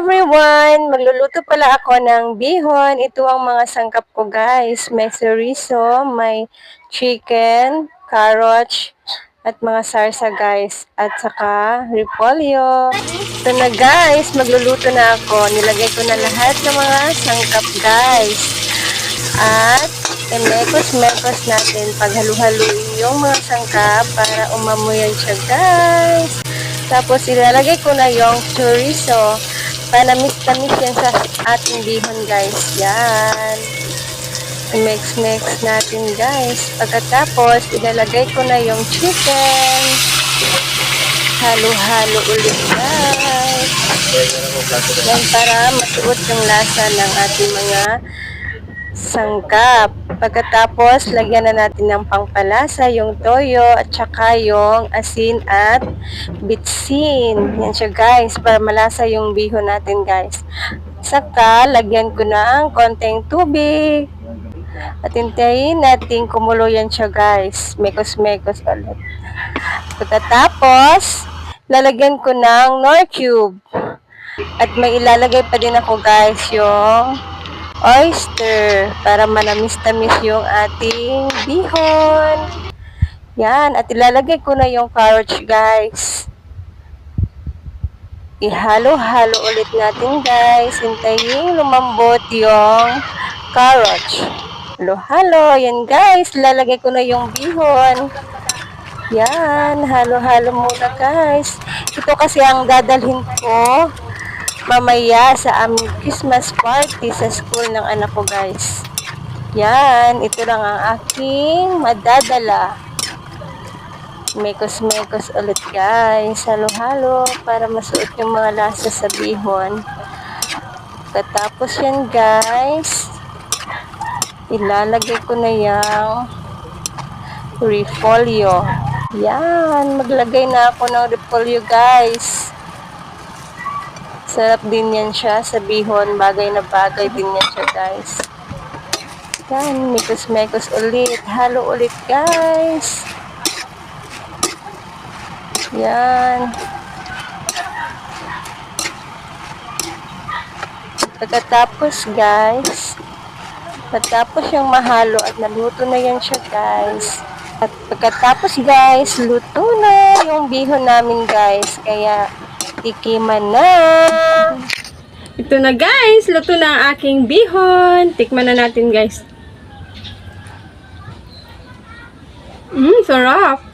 everyone! Magluluto pala ako ng bihon. Ito ang mga sangkap ko guys. May chorizo, may chicken, carrots, at mga sarsa guys. At saka repolyo. Ito na guys, magluluto na ako. Nilagay ko na lahat ng mga sangkap guys. At imekos-mekos natin paghalu-haluin yung mga sangkap para umamuyan siya guys. Tapos ilalagay ko na yung chorizo. Panamis-tamis yan sa ating bihon guys. Yan. I-mix natin guys. Pagkatapos ilalagay ko na yung chicken. Halo-halo ulit guys. Yan para masuot yung lasa ng ating mga sangkap. Pagkatapos, lagyan na natin ng pangpalasa, yung toyo, at saka yung asin at bitsin. Yan siya guys, para malasa yung bihon natin guys. Saka, lagyan ko ng konting tubig. At hintayin natin kumulo yan siya guys. Mekos-mekos ulit. Pagkatapos, lalagyan ko ng Knorr cube. At may ilalagay pa din ako guys yung oyster para manamis-tamis yung ating bihon. Yan. At ilalagay ko na yung carrots guys. Ihalo-halo ulit natin guys. Hintayin lumambot yung carrots. Halo-halo. Yan guys. Ilalagay ko na yung bihon. Yan. Halo-halo muna guys. Ito kasi ang dadalhin ko mamaya sa aming Christmas party sa school ng anak ko guys. Yan, ito lang ang aking madadala. Mekos-mekos ulit guys. Halo-halo para masuot yung mga lasa sa bihon. Katapos yan guys, ilalagay ko na yung repolyo. Yan, maglagay na ako ng repolyo guys. Sarap din yan siya sa bihon. Bagay na bagay din yan siya guys. Yan, mekos-mekos ulit. Halo ulit guys. Yan. Pagkatapos guys, pagkatapos yung mahalo at naluto na yan siya guys. At pagkatapos guys, luto na yung bihon namin guys. Kaya tikiman na. Ito na guys, luto na ang aking bihon. Tikman na natin guys. Sarap.